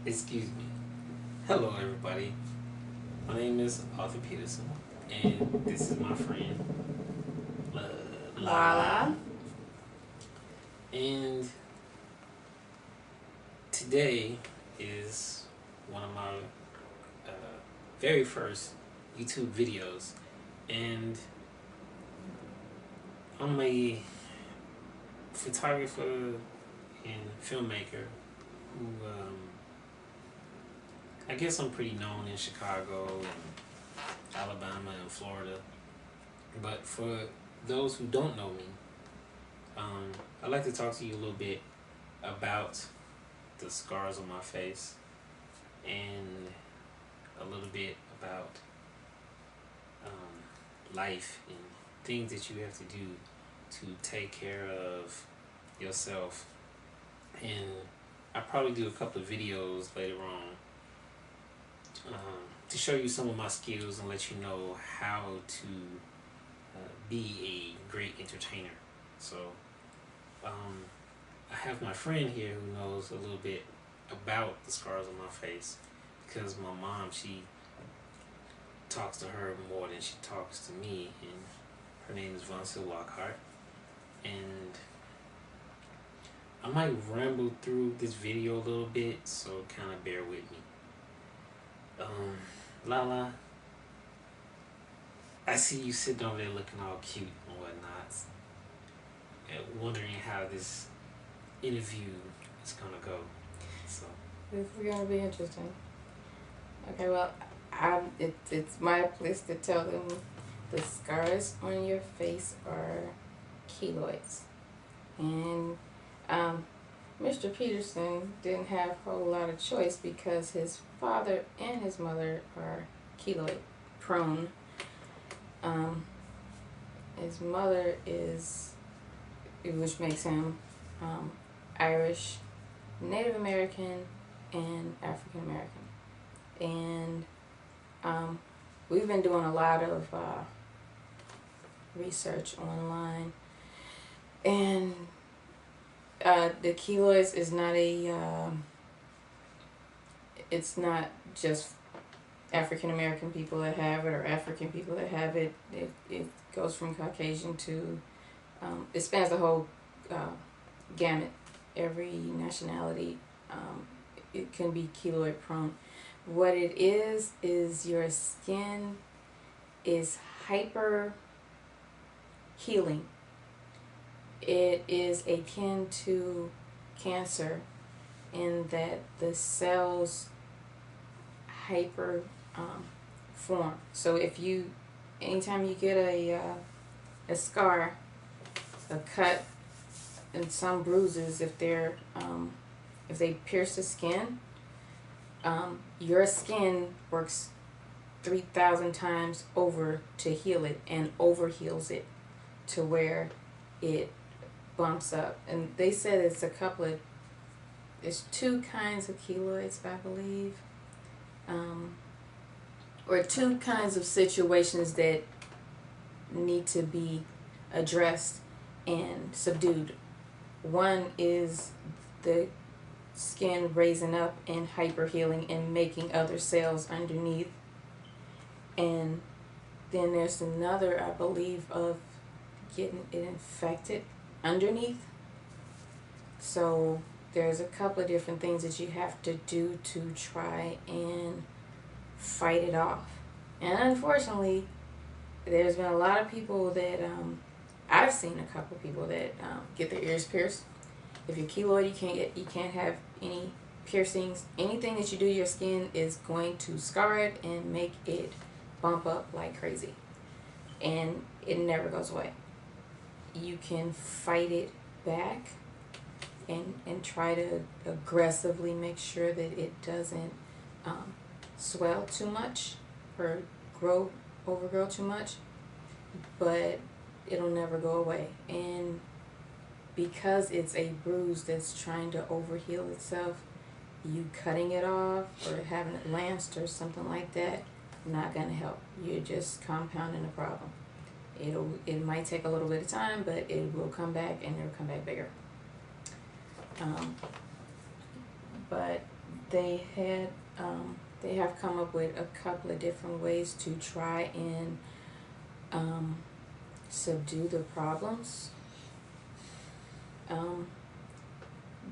Excuse me. Hello, everybody. My name is Arthur Peterson, and this is my friend Lala. Lala. And today is one of my very first YouTube videos, and I'm a photographer and filmmaker who I guess I'm pretty known in Chicago and Alabama and Florida. But for those who don't know me, I'd like to talk to you a little bit about the scars on my face and a little bit about life and things that you have to do to take care of yourself. And I'll probably do a couple of videos later on to show you some of my skills and let you know how to be a great entertainer. So I have my friend here who knows a little bit about the scars on my face because my mom, she talks to her more than she talks to me, and her name is Vonsil Lockhart. And I might ramble through this video a little bit, so kind of bear with me. Lala, I see you sitting over there looking all cute and whatnot, and wondering how this interview is gonna go. So This is gonna be interesting. Okay, well, it's my place to tell them the scars on your face are keloids, and Mr. Peterson didn't have a whole lot of choice because his father and his mother are keloid prone. His mother is, which makes him Irish, Native American, and African American. And we've been doing a lot of research online, and the keloids is not it's not just African American people that have it or African people that have it. It goes from Caucasian to, it spans the whole gamut. Every nationality, it can be keloid prone. What it is your skin is hyper healing. It is akin to cancer in that the cells hyper form. So anytime you get a scar, a cut, and some bruises, if they pierce the skin, your skin works 3,000 times over to heal it and over heals it to where it bumps up. And they said there's two kinds of keloids, I believe, or two kinds of situations that need to be addressed and subdued. One is the skin raising up and hyper healing and making other cells underneath. And then there's another, I believe, of getting it infected underneath. So there's a couple of different things that you have to do to try and fight it off. And unfortunately, there's been a lot of people that I've seen a couple of people that get their ears pierced. If you're keloid, you can't have any piercings. Anything that you do to your skin is going to scar it and make it bump up like crazy, and it never goes away. You can fight it back and try to aggressively make sure that it doesn't swell too much or overgrow too much, but it'll never go away. And because it's a bruise that's trying to overheal itself, you cutting it off or having it lanced or something like that, not going to help. You're just compounding the problem. It might take a little bit of time, but it will come back, and it'll come back bigger. But they had they have come up with a couple of different ways to try and um, subdue the problems. Um,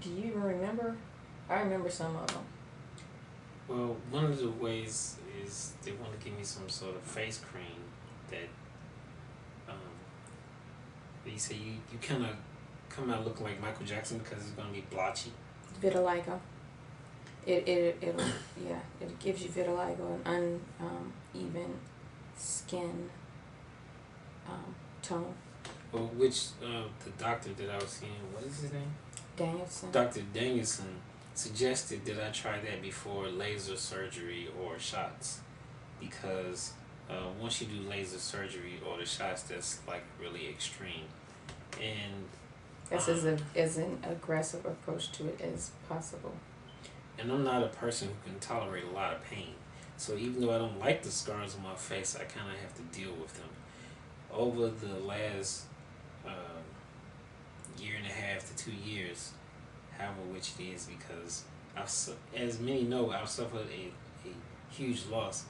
do you even remember? I remember some of them. Well, one of the ways is they want to give me some sort of face cream that they say you kind of come out looking like Michael Jackson because it's going to be blotchy. Vitiligo. It'll yeah, it gives you vitiligo and uneven skin tone. Well, which the doctor that I was seeing, what is his name? Danielson. Dr. Danielson suggested that I try that before laser surgery or shots, because once you do laser surgery or the shots, that's like really extreme, and That's as an aggressive approach to it as possible. and I'm not a person who can tolerate a lot of pain. So even though I don't like the scars on my face, I kind of have to deal with them. Over the last year and a half to 2 years, however which it is, because as many know, I've suffered a huge loss,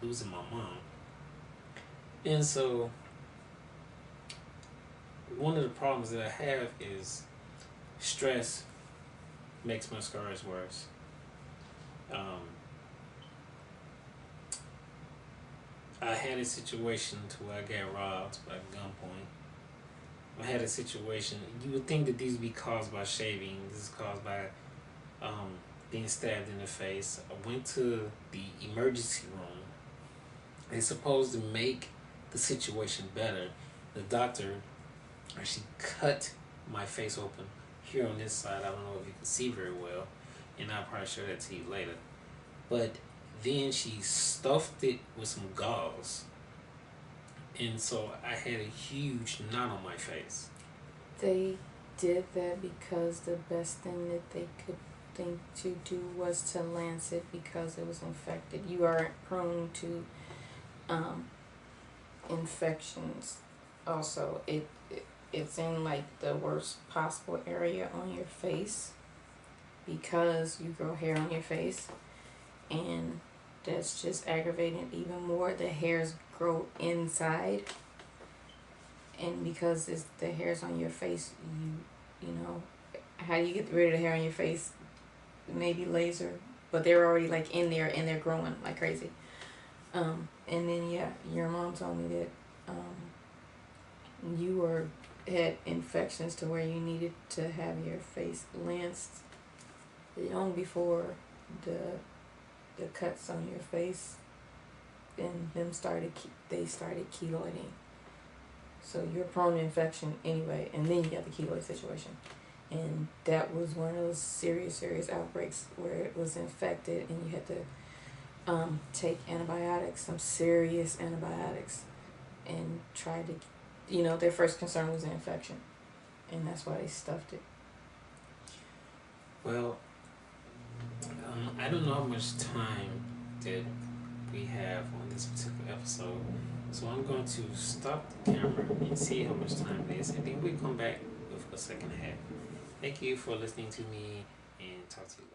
losing my mom. And so one of the problems that I have is stress makes my scars worse. I had a situation to where I got robbed by gunpoint. I had a situation. You would think that these would be caused by shaving. This is caused by being stabbed in the face. I went to the emergency room. They're supposed to make the situation better. The doctor actually cut my face open here on this side. I don't know if you can see very well, and I'll probably show that to you later. But then she stuffed it with some gauze, and so I had a huge knot on my face. They did that because the best thing that they could think to do was to lance it because it was infected. You are prone to infections. Also, it's in like the worst possible area on your face because you grow hair on your face, and that's just aggravating even more. The hairs grow inside, and because it's the hairs on your face, you know how do you get rid of the hair on your face? Maybe laser, but they're already like in there and they're growing like crazy. And then yeah, your mom told me that you had infections to where you needed to have your face lanced long before the cuts on your face and they started keloiding. So you're prone to infection anyway, and then you got the keloid situation. And that was one of those serious outbreaks where it was infected and you had to take antibiotics, some serious antibiotics, and try to, their first concern was the infection. And that's why they stuffed it. Well, I don't know how much time that we have on this particular episode, so I'm going to stop the camera and see how much time it is, and then we'll come back with a second half. Thank you for listening to me, and talk to you later.